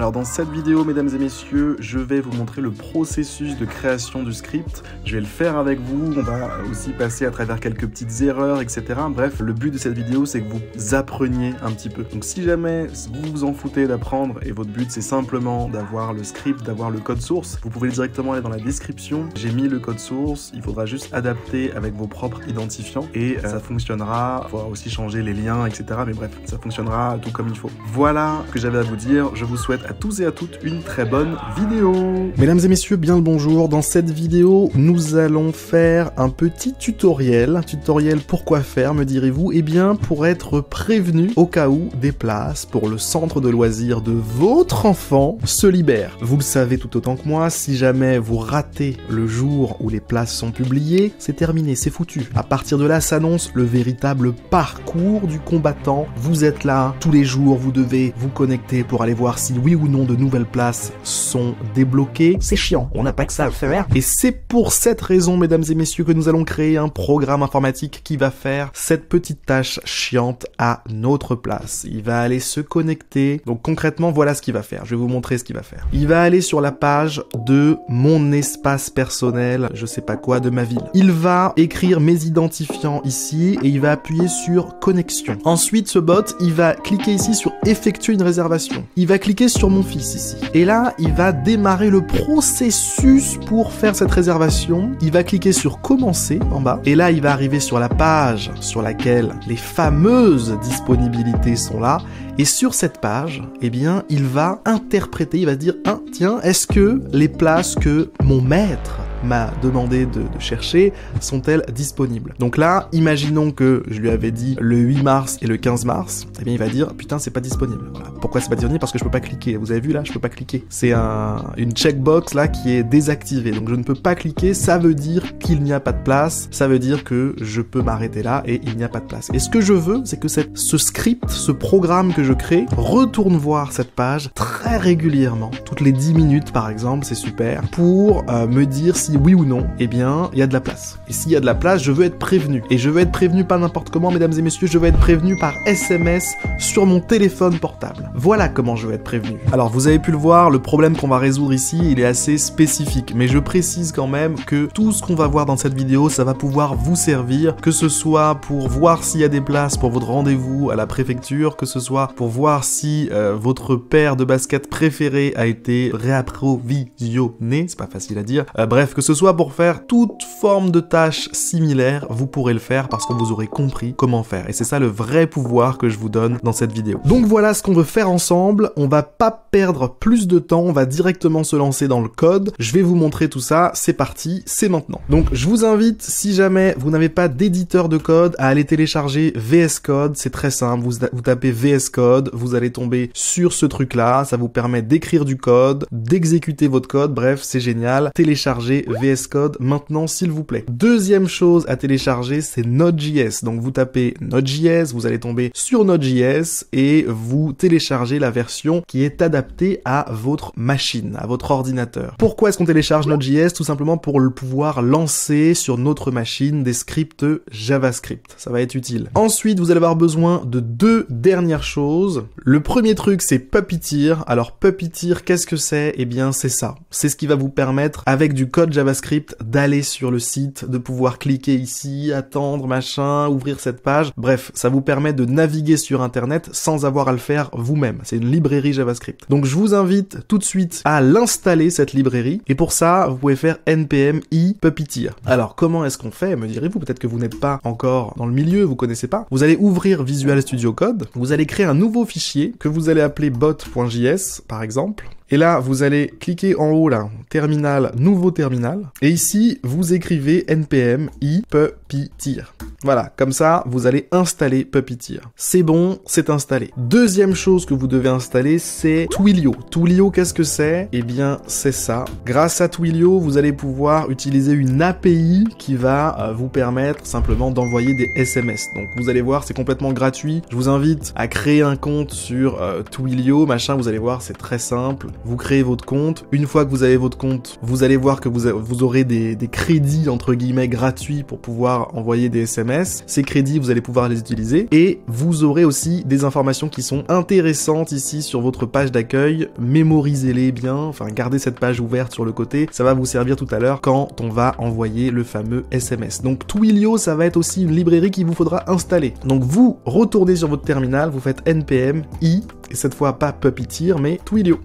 Alors dans cette vidéo, mesdames et messieurs, je vais vous montrer le processus de création du script. Je vais le faire avec vous, on va aussi passer à travers quelques petites erreurs, etc. Bref, le but de cette vidéo, c'est que vous appreniez un petit peu. Donc si jamais vous vous en foutez d'apprendre et votre but c'est simplement d'avoir le script, d'avoir le code source, vous pouvez directement aller dans la description. J'ai mis le code source, il faudra juste adapter avec vos propres identifiants et ça fonctionnera. Il faudra aussi changer les liens, etc. Mais bref, ça fonctionnera tout comme il faut. Voilà ce que j'avais à vous dire. Je vous souhaite à tous et à toutes une très bonne vidéo. Mesdames et messieurs, bien le bonjour. Dans cette vidéo, nous allons faire un petit tutoriel. Tutoriel pour quoi faire, me direz-vous? Eh bien, pour être prévenu au cas où des places pour le centre de loisirs de votre enfant se libèrent. Vous le savez tout autant que moi, si jamais vous ratez le jour où les places sont publiées, c'est terminé, c'est foutu. À partir de là s'annonce le véritable parcours du combattant. Vous êtes là tous les jours, vous devez vous connecter pour aller voir si oui ou non de nouvelles places sont débloquées. C'est chiant, on n'a pas que ça à faire. Et c'est pour cette raison, mesdames et messieurs, que nous allons créer un programme informatique qui va faire cette petite tâche chiante à notre place. Il va aller se connecter. Donc concrètement, voilà ce qu'il va faire. Je vais vous montrer ce qu'il va faire. Il va aller sur la page de mon espace personnel, je sais pas quoi, de ma ville. Il va écrire mes identifiants ici et il va appuyer sur connexion. Ensuite, ce bot, il va cliquer ici sur effectuer une réservation. Il va cliquer sur mon fils ici. Et là, il va démarrer le processus pour faire cette réservation. Il va cliquer sur commencer en bas. Et là, il va arriver sur la page sur laquelle les fameuses disponibilités sont là. Et sur cette page, eh bien, il va interpréter, il va se dire, tiens, est-ce que les places que mon maître m'a demandé de chercher sont-elles disponibles? Donc là, imaginons que je lui avais dit le 8 mars et le 15 mars, eh bien il va dire putain c'est pas disponible. Voilà. Pourquoi c'est pas disponible? Parce que je peux pas cliquer. Vous avez vu là, je peux pas cliquer. C'est une checkbox là qui est désactivée. Donc je ne peux pas cliquer, ça veut dire qu'il n'y a pas de place, ça veut dire que je peux m'arrêter là et il n'y a pas de place. Et ce que je veux, c'est que ce script, ce programme que je crée, retourne voir cette page très régulièrement, toutes les 10 minutes par exemple, c'est super, pour me dire si oui ou non, eh bien, il y a de la place. Et s'il y a de la place, je veux être prévenu. Et je veux être prévenu pas n'importe comment, mesdames et messieurs, je veux être prévenu par SMS sur mon téléphone portable. Voilà comment je veux être prévenu. Alors, vous avez pu le voir, le problème qu'on va résoudre ici, il est assez spécifique. Mais je précise quand même que tout ce qu'on va voir dans cette vidéo, ça va pouvoir vous servir, que ce soit pour voir s'il y a des places pour votre rendez-vous à la préfecture, que ce soit pour voir si votre paire de baskets préférée a été réapprovisionné, c'est pas facile à dire. Bref, que ce soit pour faire toute forme de tâche similaire, vous pourrez le faire parce que vous aurez compris comment faire. Et c'est ça le vrai pouvoir que je vous donne dans cette vidéo. Donc voilà ce qu'on veut faire ensemble. On va pas perdre plus de temps, on va directement se lancer dans le code. Je vais vous montrer tout ça. C'est parti, c'est maintenant. Donc je vous invite, si jamais vous n'avez pas d'éditeur de code, à aller télécharger VS Code. C'est très simple. Vous tapez VS Code, vous allez tomber sur ce truc-là. Ça vous permet d'écrire du code, d'exécuter votre code. Bref, c'est génial. Téléchargez VS Code maintenant s'il vous plaît. Deuxième chose à télécharger, c'est Node.js. Donc vous tapez Node.js, vous allez tomber sur Node.js et vous téléchargez la version qui est adaptée à votre machine, à votre ordinateur. Pourquoi est-ce qu'on télécharge Node.js? Tout simplement pour pouvoir lancer sur notre machine des scripts JavaScript. Ça va être utile. Ensuite, vous allez avoir besoin de deux dernières choses. Le premier truc, c'est Puppeteer. Alors Puppeteer, qu'est-ce que c'est? Eh bien, c'est ça. C'est ce qui va vous permettre, avec du code JavaScript, d'aller sur le site, de pouvoir cliquer ici, attendre, machin, ouvrir cette page. Bref, ça vous permet de naviguer sur Internet sans avoir à le faire vous-même. C'est une librairie JavaScript. Donc je vous invite tout de suite à l'installer, cette librairie. Et pour ça, vous pouvez faire npm i Puppeteer. Alors, comment est-ce qu'on fait? Me direz-vous, peut-être que vous n'êtes pas encore dans le milieu, vous connaissez pas. Vous allez ouvrir Visual Studio Code. Vous allez créer un nouveau fichier que vous allez appeler bot.js, par exemple. Et là, vous allez cliquer en haut, là, terminal, nouveau terminal. Et ici, vous écrivez npm i Puppeteer. Voilà, comme ça, vous allez installer Puppeteer. C'est bon, c'est installé. Deuxième chose que vous devez installer, c'est Twilio. Twilio, qu'est-ce que c'est? Eh bien, c'est ça. Grâce à Twilio, vous allez pouvoir utiliser une API qui va vous permettre simplement d'envoyer des SMS. Donc, vous allez voir, c'est complètement gratuit. Je vous invite à créer un compte sur Twilio, machin, vous allez voir, c'est très simple. Vous créez votre compte. Une fois que vous avez votre compte, vous allez voir que vous aurez des crédits, entre guillemets, gratuits pour pouvoir pouvoir envoyer des SMS. Ces crédits, vous allez pouvoir les utiliser. Et vous aurez aussi des informations qui sont intéressantes ici sur votre page d'accueil. Mémorisez-les bien, enfin gardez cette page ouverte sur le côté. Ça va vous servir tout à l'heure quand on va envoyer le fameux SMS. Donc Twilio, ça va être aussi une librairie qu'il vous faudra installer. Donc vous retournez sur votre terminal, vous faites npm i, et cette fois pas Puppeteer, mais Twilio.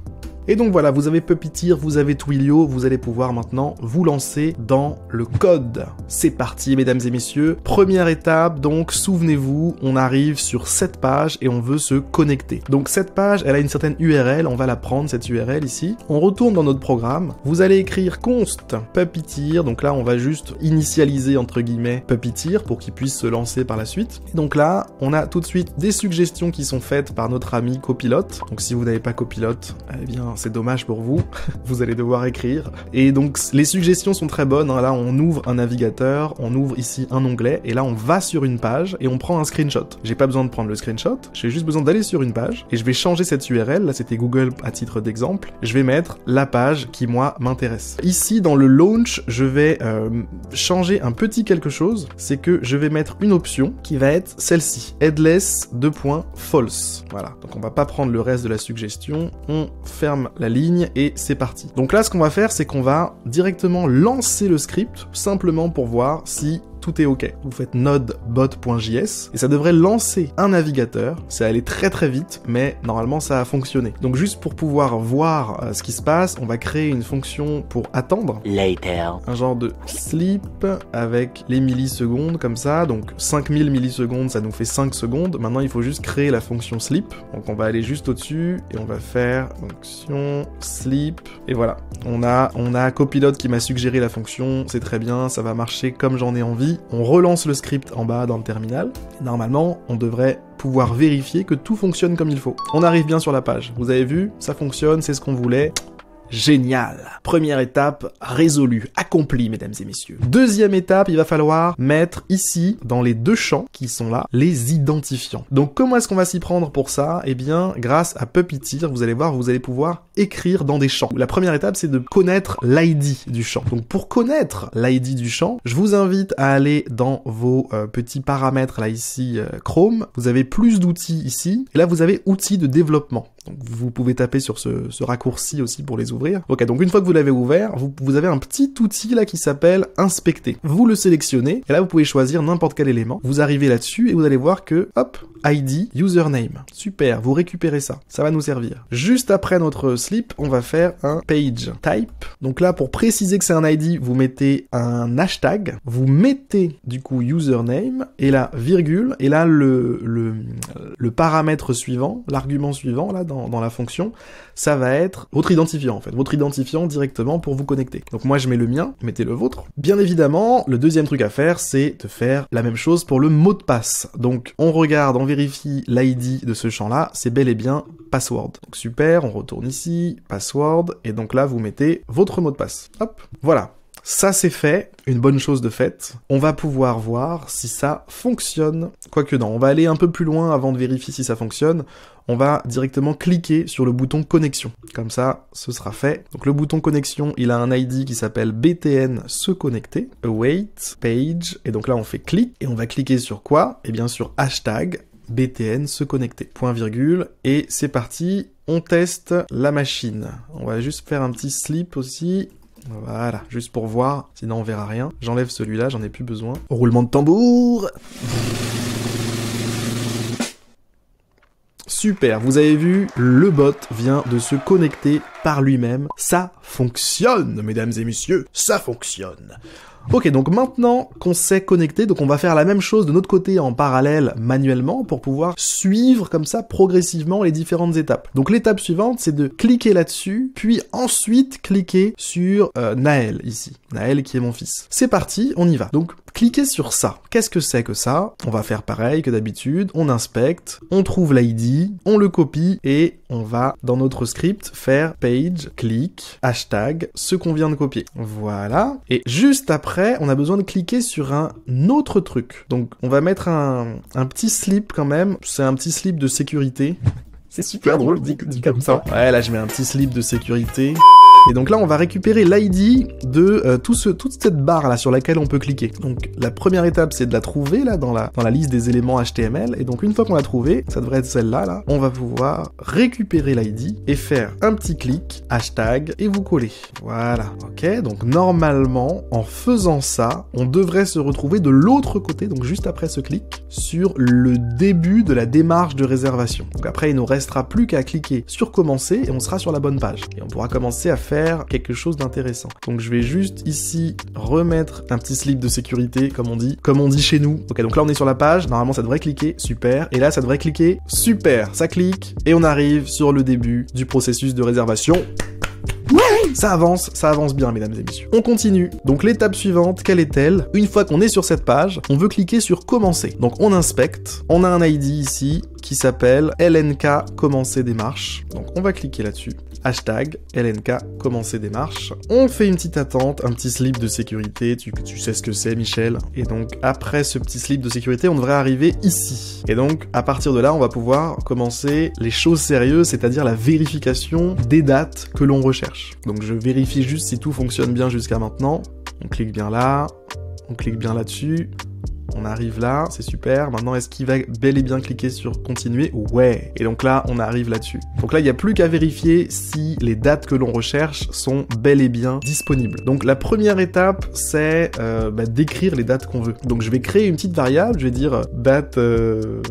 Et donc voilà, vous avez Puppeteer, vous avez Twilio, vous allez pouvoir maintenant vous lancer dans le code. C'est parti, mesdames et messieurs. Première étape, donc souvenez-vous, on arrive sur cette page et on veut se connecter. Donc cette page, elle a une certaine URL, on va la prendre, cette URL ici. On retourne dans notre programme, vous allez écrire const Puppeteer, donc là on va juste initialiser entre guillemets Puppeteer pour qu'il puisse se lancer par la suite. Et donc là, on a tout de suite des suggestions qui sont faites par notre ami copilote. Donc si vous n'avez pas copilote, eh bien c'est dommage pour vous, vous allez devoir écrire. Et donc les suggestions sont très bonnes, hein. Là on ouvre un navigateur, on ouvre ici un onglet, et là on va sur une page et on prend un screenshot. J'ai pas besoin de prendre le screenshot, j'ai juste besoin d'aller sur une page, et je vais changer cette URL, là c'était Google à titre d'exemple, je vais mettre la page qui moi m'intéresse. Ici dans le launch, je vais changer un petit quelque chose, c'est que je vais mettre une option qui va être celle-ci, headless false. Voilà, donc on va pas prendre le reste de la suggestion, on ferme la ligne et c'est parti. Donc là ce qu'on va faire, c'est qu'on va directement lancer le script simplement pour voir si tout est ok. Vous faites node.bot.js et ça devrait lancer un navigateur. Ça allait très très vite, mais normalement ça a fonctionné. Donc juste pour pouvoir voir ce qui se passe, on va créer une fonction pour attendre. Later. Un genre de sleep avec les millisecondes comme ça. Donc 5000 millisecondes, ça nous fait 5 secondes. Maintenant il faut juste créer la fonction sleep. Donc on va aller juste au-dessus et on va faire fonction sleep. Et voilà. On a Copilot qui m'a suggéré la fonction. C'est très bien, ça va marcher comme j'en ai envie. On relance le script en bas dans le terminal. Et normalement, on devrait pouvoir vérifier que tout fonctionne comme il faut. On arrive bien sur la page. Vous avez vu, ça fonctionne, c'est ce qu'on voulait. Génial. Première étape résolue, accomplie, mesdames et messieurs. Deuxième étape, il va falloir mettre ici, dans les deux champs qui sont là, les identifiants. Donc comment est-ce qu'on va s'y prendre pour ça? Eh bien, grâce à Puppeteer, vous allez voir, vous allez pouvoir écrire dans des champs. La première étape, c'est de connaître l'ID du champ. Donc pour connaître l'ID du champ, je vous invite à aller dans vos petits paramètres là ici, Chrome. Vous avez plus d'outils ici, et là vous avez outils de développement. Donc vous pouvez taper sur ce raccourci aussi pour les ouvrir. Ok, donc une fois que vous l'avez ouvert, vous avez un petit outil là qui s'appelle inspecter. Vous le sélectionnez, et là vous pouvez choisir n'importe quel élément. Vous arrivez là-dessus et vous allez voir que, hop, ID, username. Super, vous récupérez ça. Ça va nous servir. Juste après notre sleep, on va faire un page type. Donc là, pour préciser que c'est un ID, vous mettez un hashtag, vous mettez du coup username, et là, virgule, et là, le paramètre suivant, l'argument suivant, là, dans la fonction, ça va être votre identifiant, en fait. Votre identifiant directement pour vous connecter. Donc moi, je mets le mien, mettez le vôtre. Bien évidemment, le deuxième truc à faire, c'est de faire la même chose pour le mot de passe. Donc, on regarde, on vérifie l'ID de ce champ-là, c'est bel et bien password. Donc super, on retourne ici, password, et donc là, vous mettez votre mot de passe. Hop, voilà. Ça c'est fait, une bonne chose de faite. On va pouvoir voir si ça fonctionne. Quoique non, on va aller un peu plus loin avant de vérifier si ça fonctionne. On va directement cliquer sur le bouton connexion. Comme ça, ce sera fait. Donc le bouton connexion, il a un ID qui s'appelle BTN se connecter, await, page, et donc là on fait clic, et on va cliquer sur quoi? Eh bien sur hashtag BTN se connecter. Point virgule, et c'est parti, on teste la machine. On va juste faire un petit sleep aussi. Voilà, juste pour voir, sinon on verra rien. J'enlève celui-là, j'en ai plus besoin. Roulement de tambour. Super, vous avez vu, le bot vient de se connecter par lui-même. Ça fonctionne, mesdames et messieurs, ça fonctionne. Ok, donc maintenant qu'on s'est connecté, donc on va faire la même chose de notre côté en parallèle manuellement pour pouvoir suivre comme ça progressivement les différentes étapes. Donc l'étape suivante, c'est de cliquer là-dessus, puis ensuite cliquer sur Naël ici. Naël qui est mon fils. C'est parti, on y va. Donc cliquez sur ça. Qu'est-ce que c'est que ça? On va faire pareil que d'habitude, on inspecte, on trouve l'ID, on le copie et on va dans notre script faire page, click, hashtag, ce qu'on vient de copier. Voilà. Et juste après, on a besoin de cliquer sur un autre truc. Donc on va mettre un petit slip quand même. C'est un petit slip de sécurité. C'est super drôle dit comme ça. Ouais, là je mets un petit slip de sécurité. Et donc là, on va récupérer l'ID de toute cette barre là sur laquelle on peut cliquer. Donc la première étape, c'est de la trouver là dans la liste des éléments HTML. Et donc une fois qu'on l'a trouvée, ça devrait être celle-là, là, on va pouvoir récupérer l'ID et faire un petit clic, hashtag, et vous coller. Voilà, ok. Donc normalement, en faisant ça, on devrait se retrouver de l'autre côté, donc juste après ce clic, sur le début de la démarche de réservation. Donc après, il nous restera plus qu'à cliquer sur commencer et on sera sur la bonne page. Et on pourra commencer à faire quelque chose d'intéressant. Donc je vais juste ici remettre un petit slip de sécurité, comme on dit chez nous. Ok, donc là on est sur la page, normalement ça devrait cliquer, super. Et là ça devrait cliquer, super. Ça clique et on arrive sur le début du processus de réservation. Ça avance bien, mesdames et messieurs. On continue. Donc l'étape suivante, quelle est-elle? Une fois qu'on est sur cette page, on veut cliquer sur commencer. Donc on inspecte, on a un ID ici qui s'appelle LNK commencer démarche. Donc on va cliquer là-dessus. Hashtag LNK commencer démarche. On fait une petite attente, un petit slip de sécurité, tu sais ce que c'est, Michel. Et donc après ce petit slip de sécurité, on devrait arriver ici. Et donc à partir de là, on va pouvoir commencer les choses sérieuses, c'est-à-dire la vérification des dates que l'on recherche. Donc je vérifie juste si tout fonctionne bien jusqu'à maintenant. On clique bien là, on clique bien là-dessus. On arrive là, c'est super. Maintenant, est-ce qu'il va bel et bien cliquer sur continuer? Ouais. Et donc là, on arrive là-dessus. Donc là, il n'y a plus qu'à vérifier si les dates que l'on recherche sont bel et bien disponibles. Donc la première étape, c'est d'écrire les dates qu'on veut. Donc je vais créer une petite variable, je vais dire date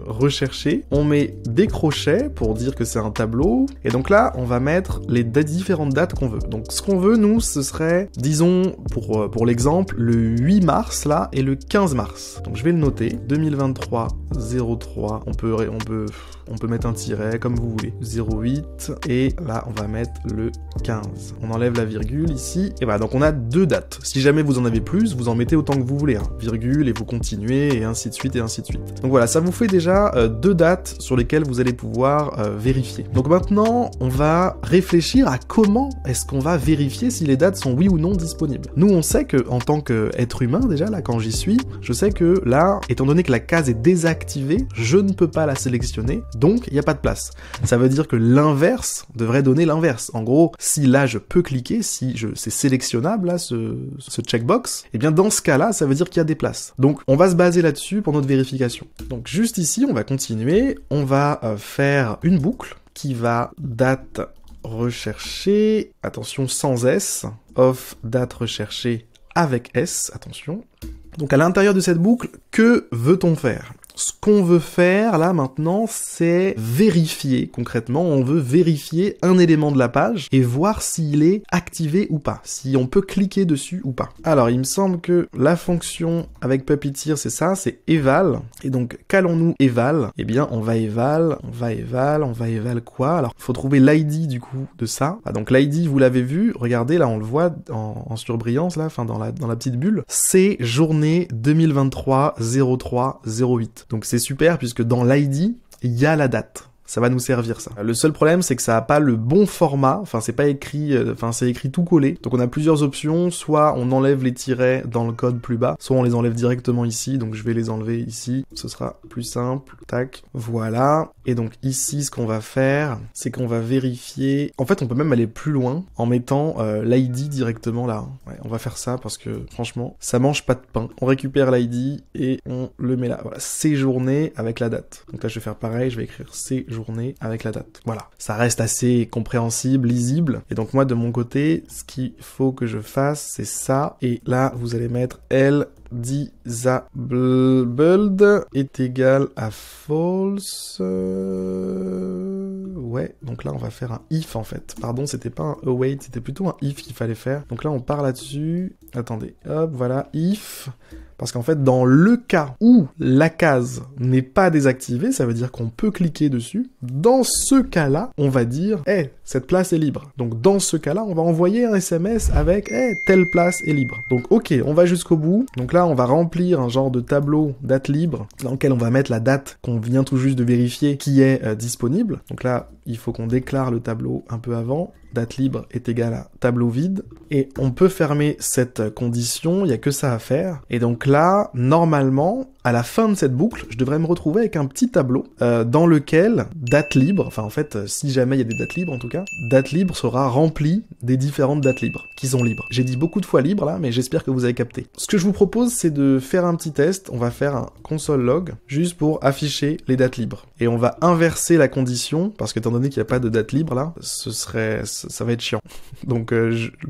recherchée. On met des crochets pour dire que c'est un tableau. Et donc là, on va mettre les différentes dates qu'on veut. Donc ce qu'on veut, nous, ce serait, disons, pour l'exemple, le 8 mars, là, et le 15 mars. Donc je vais le noter, 2023 03, on peut mettre un tiret comme vous voulez, 08, et là on va mettre le 15. On enlève la virgule ici, et voilà, donc on a deux dates. Si jamais vous en avez plus, vous en mettez autant que vous voulez, hein. Virgule, et vous continuez, et ainsi de suite, et ainsi de suite. Donc voilà, ça vous fait déjà deux dates sur lesquelles vous allez pouvoir vérifier. Donc maintenant, on va réfléchir à comment est-ce qu'on va vérifier si les dates sont oui ou non disponibles. Nous, on sait que en tant qu'être humain, déjà, là, quand j'y suis, je sais que là, étant donné que la case est désactivée, je ne peux pas la sélectionner, donc il n'y a pas de place. Ça veut dire que l'inverse devrait donner l'inverse. En gros, si là je peux cliquer, si c'est sélectionnable là, ce checkbox, et bien dans ce cas-là, ça veut dire qu'il y a des places. Donc on va se baser là-dessus pour notre vérification. Donc juste ici, on va continuer, on va faire une boucle qui va date recherchée, attention sans S, of date recherchée avec S, attention. Donc à l'intérieur de cette boucle, que veut-on faire? Ce qu'on veut faire là maintenant, c'est vérifier concrètement, on veut vérifier un élément de la page et voir s'il est activé ou pas, si on peut cliquer dessus ou pas. Alors il me semble que la fonction avec Puppeteer c'est ça, c'est eval, et donc qu'allons-nous eval? Eh bien on va eval quoi? Alors il faut trouver l'ID du coup de ça. Ah, donc l'ID vous l'avez vu, regardez là on le voit en surbrillance là, enfin dans la petite bulle, c'est journée 2023 03 08. Donc c'est super puisque dans l'ID, il y a la date. Ça va nous servir ça. Le seul problème c'est que ça n'a pas le bon format, enfin c'est pas écrit, c'est écrit tout collé. Donc on a plusieurs options, soit on enlève les tirets dans le code plus bas, soit on les enlève directement ici, donc je vais les enlever ici, ce sera plus simple, tac, voilà. Et donc ici ce qu'on va faire, c'est qu'on va vérifier, en fait on peut même aller plus loin en mettant l'ID directement là. Ouais, on va faire ça parce que franchement, ça mange pas de pain. On récupère l'ID et on le met là, voilà, séjourné avec la date. Donc là je vais faire pareil, je vais écrire séjourné avec la date. Voilà. Ça reste assez compréhensible, lisible. Et donc moi, de mon côté, ce qu'il faut que je fasse, c'est ça. Et là, vous allez mettre L disabled est égal à false. Ouais, donc là on va faire un if en fait. Pardon, c'était pas un await, c'était plutôt un if qu'il fallait faire. Donc là on part là-dessus. Attendez, hop, voilà, if. Parce qu'en fait, dans le cas où la case n'est pas désactivée, ça veut dire qu'on peut cliquer dessus. Dans ce cas-là, on va dire, hey, cette place est libre. Donc dans ce cas-là, on va envoyer un SMS avec, hey, telle place est libre. Donc ok, on va jusqu'au bout. Donc là, on va remplir un genre de tableau date libre dans lequel on va mettre la date qu'on vient tout juste de vérifier qui est disponible. Donc là, il faut qu'on déclare le tableau un peu avant. Date libre est égale à tableau vide. Et on peut fermer cette condition, il n'y a que ça à faire. Et donc là, normalement, à la fin de cette boucle, je devrais me retrouver avec un petit tableau dans lequel date libre, enfin en fait, si jamais il y a des dates libres en tout cas, date libre sera remplie des différentes dates libres qui sont libres. J'ai dit beaucoup de fois libre là, mais j'espère que vous avez capté. Ce que je vous propose, c'est de faire un petit test. On va faire un console log juste pour afficher les dates libres. Et on va inverser la condition, parce qu'étant donné qu'il n'y a pas de date libre là, ça va être chiant. Donc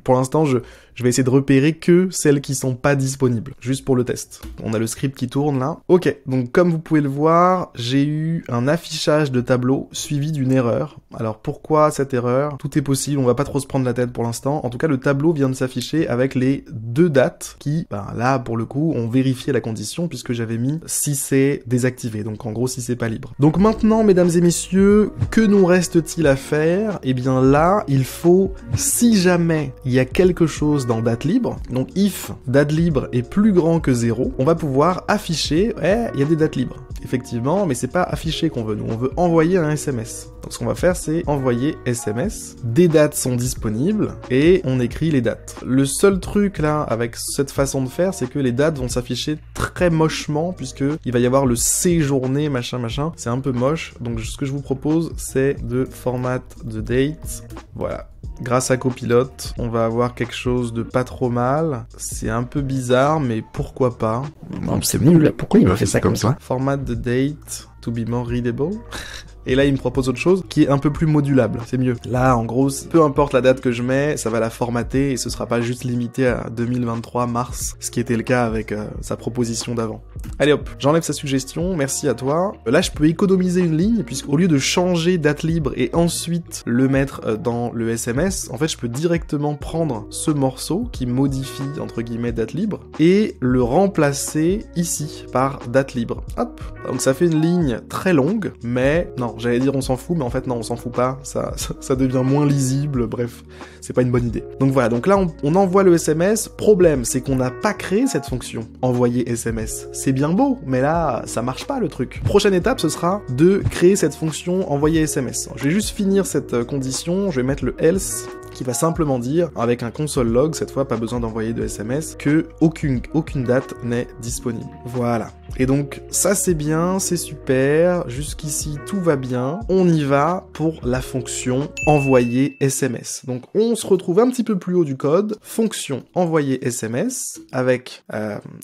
pour l'instant, je vais essayer de repérer que celles qui sont pas disponibles, juste pour le test. On a le script qui tourne là. Ok, donc comme vous pouvez le voir, j'ai eu un affichage de tableau suivi d'une erreur. Alors pourquoi cette erreur? Tout est possible, on va pas trop se prendre la tête pour l'instant. En tout cas, le tableau vient de s'afficher avec les deux dates qui, là pour le coup, ont vérifié la condition puisque j'avais mis si c'est désactivé, donc en gros si c'est pas libre. Donc maintenant, mesdames et messieurs, que nous reste-t-il à faire? Eh bien là, il faut, si jamais il y a quelque chose dans date libre, donc if date libre est plus grand que 0, on va pouvoir afficher, il y a des dates libres. Effectivement, mais c'est pas afficher qu'on veut, nous on veut envoyer un SMS. Donc ce qu'on va faire, c'est envoyer SMS, des dates sont disponibles, et on écrit les dates. Le seul truc là, avec cette façon de faire, c'est que les dates vont s'afficher très mochement, puisque il va y avoir le séjourné, machin, c'est un peu moche. Donc ce que je vous propose, c'est de format the date, voilà. Grâce à Copilot, on va avoir quelque chose de pas trop mal. C'est un peu bizarre, mais pourquoi pas? Bon, c'est nul, pourquoi il m'a fait ça comme ça? Format the date to be more readable. Et là, il me propose autre chose qui est un peu plus modulable, c'est mieux. Là, en gros, peu importe la date que je mets, ça va la formater et ce sera pas juste limité à 2023 mars, ce qui était le cas avec sa proposition d'avant. Allez hop, j'enlève sa suggestion, merci à toi. Là, je peux économiser une ligne, puisqu'au lieu de changer date libre et ensuite le mettre dans le SMS, en fait, je peux directement prendre ce morceau qui modifie, entre guillemets, date libre, et le remplacer ici par date libre. Hop, donc ça fait une ligne très longue, mais non, j'allais dire on s'en fout, mais en fait non, on s'en fout pas, ça devient moins lisible, bref, c'est pas une bonne idée. Donc voilà, donc là on envoie le SMS, problème c'est qu'on n'a pas créé cette fonction, envoyer SMS. C'est bien beau, mais là ça marche pas le truc. Prochaine étape, ce sera de créer cette fonction envoyer SMS. Alors, je vais juste finir cette condition, je vais mettre le else, qui va simplement dire, avec un console log, cette fois pas besoin d'envoyer de SMS, que aucune date n'est disponible. Voilà. Et donc ça c'est bien, c'est super, jusqu'ici tout va bien. On y va pour la fonction envoyer SMS. Donc on se retrouve un petit peu plus haut du code, fonction envoyer SMS, avec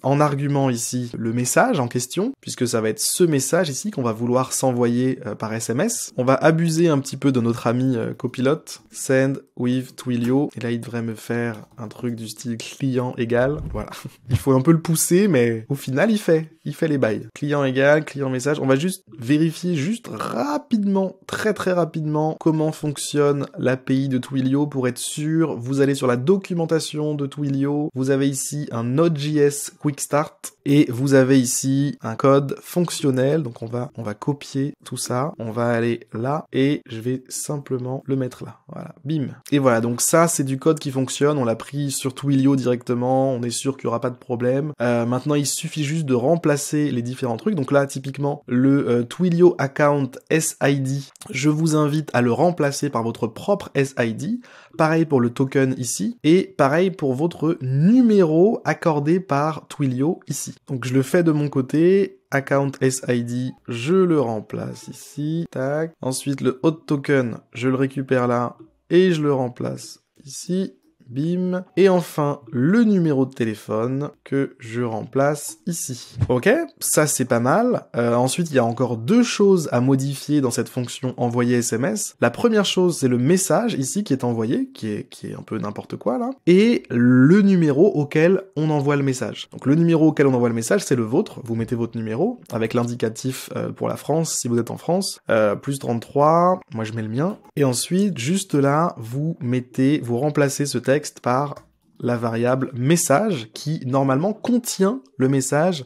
en argument ici le message en question, puisque ça va être ce message ici qu'on va vouloir s'envoyer par SMS. On va abuser un petit peu de notre ami Copilot, send with Twilio, et là il devrait me faire un truc du style client égal, voilà. Il faut un peu le pousser, mais au final il fait les bails. Client égal, client message, on va juste vérifier juste rapidement, très rapidement, comment fonctionne l'API de Twilio pour être sûr. Vous allez sur la documentation de Twilio, vous avez ici un Node.js Quick Start, et vous avez ici un code fonctionnel, donc on va copier tout ça, on va aller là, et je vais simplement le mettre là, voilà, bim. Et voilà, donc ça c'est du code qui fonctionne, on l'a pris sur Twilio directement, on est sûr qu'il n'y aura pas de problème. Maintenant il suffit juste de remplacer les différents trucs, donc là typiquement le Twilio account SID, je vous invite à le remplacer par votre propre SID, pareil pour le token ici, et pareil pour votre numéro accordé par Twilio ici. Donc je le fais de mon côté, account SID, je le remplace ici, tac. Ensuite le hot token, je le récupère là, et je le remplace ici, bim. Et enfin, le numéro de téléphone que je remplace ici. Ok, ça c'est pas mal. Ensuite, il y a encore deux choses à modifier dans cette fonction envoyer SMS. La première chose, c'est le message ici qui est envoyé, qui est un peu n'importe quoi là, et le numéro auquel on envoie le message. Donc le numéro auquel on envoie le message, c'est le vôtre. Vous mettez votre numéro avec l'indicatif pour la France, si vous êtes en France, plus 33, moi je mets le mien. Et ensuite, juste là, vous remplacez ce texte par la variable message qui normalement contient le message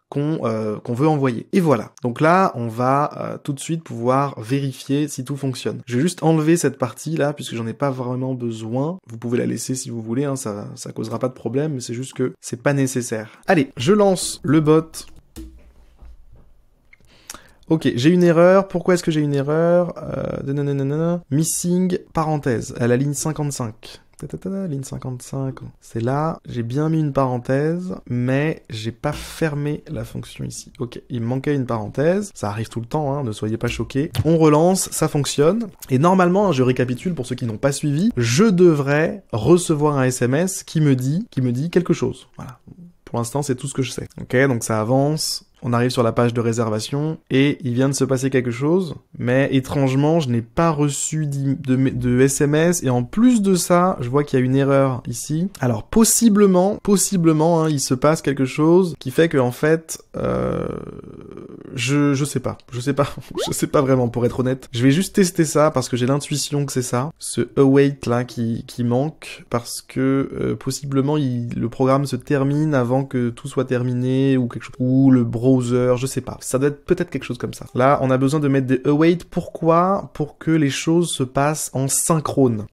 qu'on veut envoyer. Et voilà. Donc là, on va tout de suite pouvoir vérifier si tout fonctionne. Je vais juste enlever cette partie là puisque j'en ai pas vraiment besoin. Vous pouvez la laisser si vous voulez, hein, ça causera pas de problème, mais c'est juste que c'est pas nécessaire. Allez, je lance le bot. Ok, j'ai une erreur. Pourquoi est-ce que j'ai une erreur? Missing, parenthèse, à la ligne 55. Ligne 55. C'est là, j'ai bien mis une parenthèse, mais j'ai pas fermé la fonction ici. Ok, il me manquait une parenthèse, ça arrive tout le temps, hein, ne soyez pas choqués. On relance, ça fonctionne, et normalement, je récapitule pour ceux qui n'ont pas suivi, je devrais recevoir un SMS qui me dit quelque chose. Voilà. Pour l'instant, c'est tout ce que je sais. Ok, donc ça avance. On arrive sur la page de réservation et il vient de se passer quelque chose, mais étrangement, je n'ai pas reçu de SMS et en plus de ça, je vois qu'il y a une erreur ici. Alors possiblement, hein, il se passe quelque chose qui fait que en fait, je sais pas vraiment pour être honnête. Je vais juste tester ça parce que j'ai l'intuition que c'est ça, ce await là qui manque parce que possiblement le programme se termine avant que tout soit terminé ou quelque chose, ou le browser, je sais pas. Ça doit être peut-être quelque chose comme ça. Là, on a besoin de mettre des await. Pourquoi? Pour que les choses se passent en synchrone.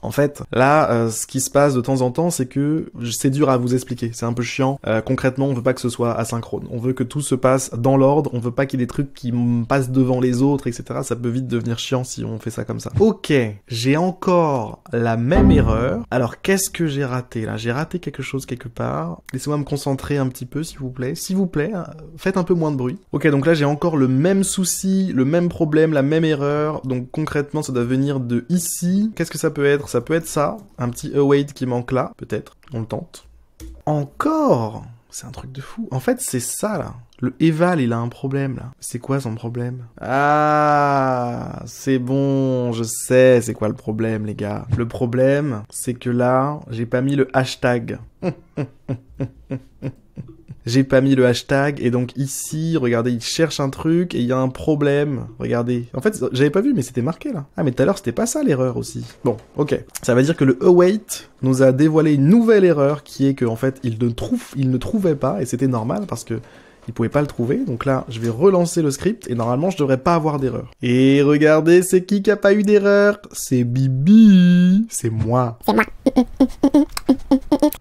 En fait, là, ce qui se passe de temps en temps, c'est que c'est dur à vous expliquer, c'est un peu chiant. Concrètement, on veut pas que ce soit asynchrone. On veut que tout se passe dans l'ordre, on veut pas qu'il y ait des trucs qui passent devant les autres, etc. Ça peut vite devenir chiant si on fait ça comme ça. Ok, j'ai encore la même erreur. Alors, qu'est-ce que j'ai raté là? J'ai raté quelque chose quelque part. Laissez-moi me concentrer un petit peu, s'il vous plaît. S'il vous plaît, faites un peu moins de bruit. Ok, donc là, j'ai encore le même souci, le même problème, la même erreur. Donc concrètement, ça doit venir de ici. Qu'est-ce que ça peut être? Ça peut être ça, un petit await qui manque là, peut-être. On le tente. Encore? C'est un truc de fou. En fait, c'est ça, là. Le eval, il a un problème, là. C'est quoi son problème? Ah, c'est bon, je sais c'est quoi le problème, les gars. Le problème, c'est que là, j'ai pas mis le hashtag. J'ai pas mis le hashtag, et donc ici, regardez, il cherche un truc, et il y a un problème. Regardez. En fait, j'avais pas vu, mais c'était marqué, là. Ah, mais tout à l'heure, c'était pas ça, l'erreur, aussi. Bon, ok. Ça veut dire que le await nous a dévoilé une nouvelle erreur, qui est que, en fait, il ne trouvait pas, et c'était normal, parce que il pouvait pas le trouver, donc là, je vais relancer le script, et normalement, je devrais pas avoir d'erreur. Et regardez, c'est qui a pas eu d'erreur? C'est Bibi. C'est moi. C'est moi.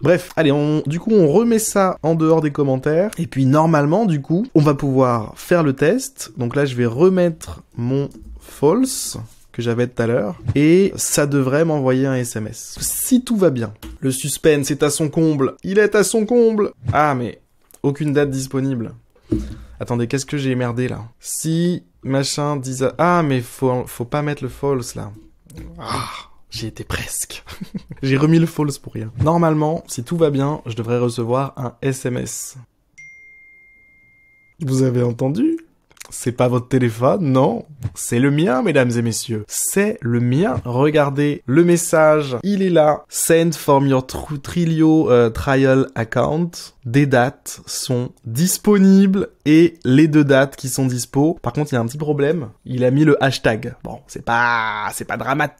Bref, allez, du coup, on remet ça en dehors des commentaires, et puis normalement, du coup, on va pouvoir faire le test. Donc là, je vais remettre mon false que j'avais tout à l'heure, et ça devrait m'envoyer un SMS. Si tout va bien. Le suspense est à son comble. Il est à son comble. Ah, mais aucune date disponible. Attendez, qu'est-ce que j'ai merdé là? Si machin disait... Ah, mais faut pas mettre le false là. Ah, j'y étais presque. J'ai remis le false pour rien. Normalement, si tout va bien, je devrais recevoir un SMS. Vous avez entendu? C'est pas votre téléphone, non. C'est le mien, mesdames et messieurs. C'est le mien. Regardez le message. Il est là. Send from your Trilio trial account. Des dates sont disponibles et les 2 dates qui sont dispo. Par contre, il y a un petit problème. Il a mis le hashtag. Bon, c'est pas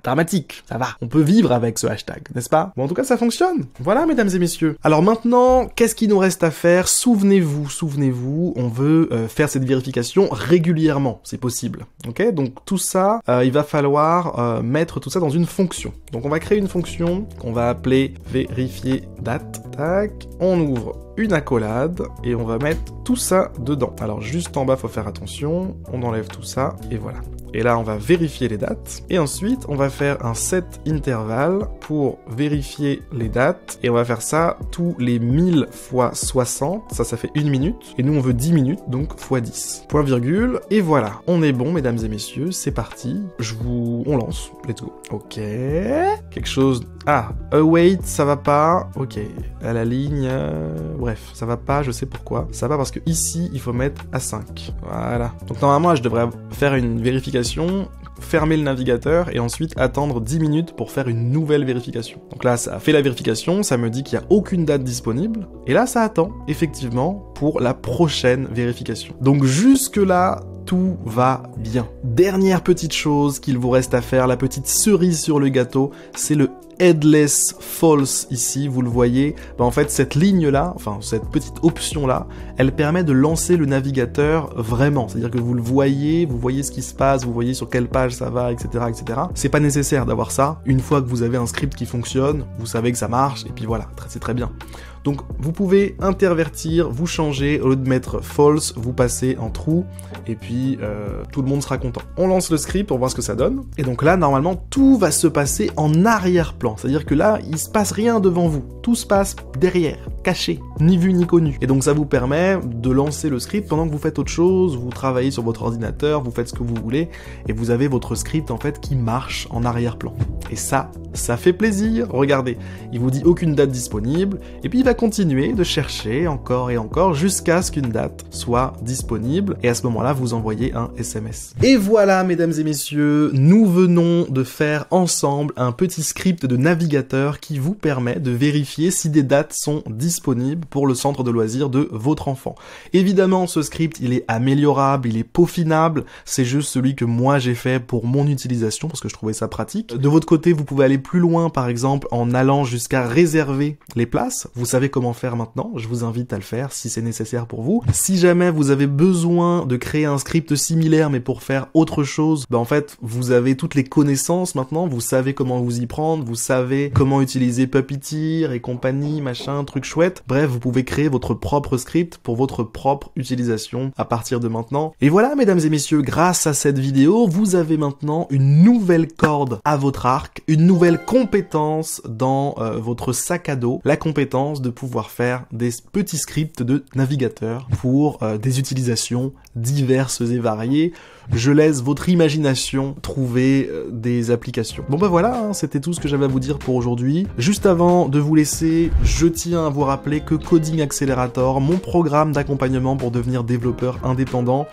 dramatique. Ça va. On peut vivre avec ce hashtag, n'est-ce pas? Bon, en tout cas, ça fonctionne. Voilà, mesdames et messieurs. Alors maintenant, qu'est-ce qu'il nous reste à faire? Souvenez-vous, on veut faire cette vérification régulièrement, c'est possible. Ok, donc tout ça, il va falloir mettre tout ça dans une fonction. Donc on va créer une fonction qu'on va appeler vérifier date. Tac, on ouvre une accolade et on va mettre tout ça dedans. Alors juste en bas, faut faire attention, on enlève tout ça et voilà. Et là, on va vérifier les dates. Et ensuite, on va faire un set intervalle pour vérifier les dates. Et on va faire ça tous les 1000 fois 60. Ça fait 1 minute. Et nous, on veut 10 minutes, donc fois 10. Point virgule. Et voilà. On est bon, mesdames et messieurs. C'est parti. On lance. Let's go. Ok. Quelque chose... Ah, await, ça va pas. Ok. À la ligne... Bref, ça va pas, je sais pourquoi. Ça va parce que ici, il faut mettre A5. Voilà. Donc normalement, je devrais faire une vérification, fermer le navigateur et ensuite attendre 10 minutes pour faire une nouvelle vérification. Donc là, ça a fait la vérification, ça me dit qu'il n'y a aucune date disponible. Et là, ça attend, effectivement, pour la prochaine vérification. Donc jusque-là, tout va bien. Dernière petite chose qu'il vous reste à faire, la petite cerise sur le gâteau, c'est le headless false ici, vous le voyez. En fait, cette ligne-là, enfin cette petite option-là, elle permet de lancer le navigateur vraiment. C'est-à-dire que vous le voyez, vous voyez ce qui se passe, vous voyez sur quelle page ça va, etc., etc. C'est pas nécessaire d'avoir ça. Une fois que vous avez un script qui fonctionne, vous savez que ça marche, et puis voilà, c'est très bien. Donc vous pouvez intervertir, vous changer, au lieu de mettre false, vous passez en true, et puis tout le monde sera content. On lance le script pour voir ce que ça donne, et donc là, normalement, tout va se passer en arrière-plan. arrière-plan. C'est-à-dire que là, il se passe rien devant vous. Tout se passe derrière, caché, ni vu ni connu. Et donc ça vous permet de lancer le script pendant que vous faites autre chose, vous travaillez sur votre ordinateur, vous faites ce que vous voulez, et vous avez votre script en fait qui marche en arrière-plan. Et ça fait plaisir. Regardez, il vous dit aucune date disponible, et puis il va continuer de chercher encore et encore jusqu'à ce qu'une date soit disponible, et à ce moment-là, vous envoyez un SMS. Et voilà, mesdames et messieurs, nous venons de faire ensemble un petit script de navigateur qui vous permet de vérifier si des dates sont disponibles pour le centre de loisirs de votre enfant. Évidemment, ce script, il est améliorable, il est peaufinable, c'est juste celui que moi j'ai fait pour mon utilisation, parce que je trouvais ça pratique. De votre côté, vous pouvez aller plus loin, par exemple, en allant jusqu'à réserver les places. Vous savez comment faire maintenant, je vous invite à le faire si c'est nécessaire pour vous. Si jamais vous avez besoin de créer un script similaire, mais pour faire autre chose, en fait, vous avez toutes les connaissances maintenant, vous savez comment vous y prendre, vous savez comment utiliser Puppeteer et compagnie, machin, truc chouette. Bref, vous pouvez créer votre propre script pour votre propre utilisation à partir de maintenant. Et voilà, mesdames et messieurs, grâce à cette vidéo, vous avez maintenant une nouvelle corde à votre arc, une nouvelle compétence dans votre sac à dos, la compétence de pouvoir faire des petits scripts de navigateur pour des utilisations diverses et variées. Je laisse votre imagination trouver des applications. Bon voilà, hein, c'était tout ce que j'avais à vous dire pour aujourd'hui. Juste avant de vous laisser, je tiens à vous rappeler que Coding Accelerator, mon programme d'accompagnement pour devenir développeur indépendant,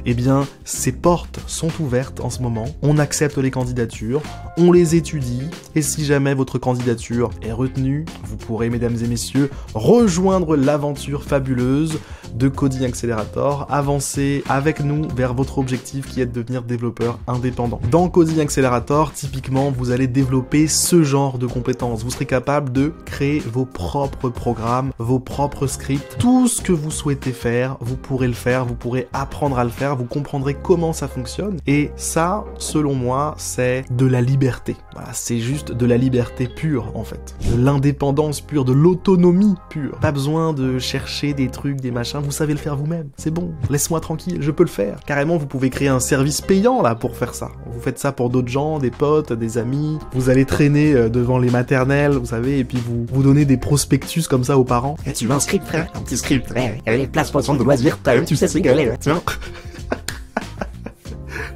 eh bien, ses portes sont ouvertes en ce moment. On accepte les candidatures, on les étudie, et si jamais votre candidature est retenue, vous pourrez, mesdames et messieurs, rejoindre l'aventure fabuleuse de Coding Accelerator, avancer avec nous vers votre objectif qui est de devenir développeur indépendant. Dans Coding Accelerator, typiquement, vous allez développer ce genre de compétences. Vous serez capable de créer vos propres programmes, vos propres scripts. Tout ce que vous souhaitez faire, vous pourrez le faire, vous pourrez apprendre à le faire, vous comprendrez comment ça fonctionne. Et ça, selon moi, c'est de la liberté. Voilà, c'est juste de la liberté pure, en fait. De l'indépendance pure, de l'autonomie pure. Pas besoin de chercher des trucs, des machins, vous savez le faire vous-même. C'est bon, laisse-moi tranquille, je peux le faire. Carrément, vous pouvez créer un service payant là pour faire ça. Vous faites ça pour d'autres gens, des potes, des amis. Vous allez traîner devant les maternelles, vous savez, et puis vous donnez des prospectus comme ça aux parents. Et tu veux un script, frère? Un petit script, frère. Il y a les places pour le centre de loisirs, tu sais se rigoler, tiens.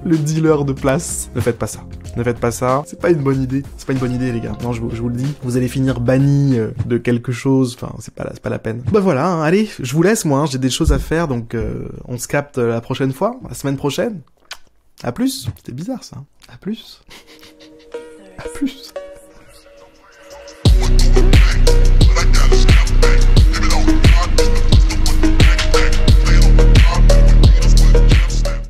Le dealer de place. Ne faites pas ça. Ne faites pas ça. C'est pas une bonne idée. C'est pas une bonne idée, les gars. Non, je vous le dis. Vous allez finir banni de quelque chose. Enfin, c'est pas la peine. Bah voilà, hein. Allez, je vous laisse, moi. Hein. J'ai des choses à faire, donc on se capte la prochaine fois, la semaine prochaine. À plus. C'était bizarre, ça. À plus. À plus.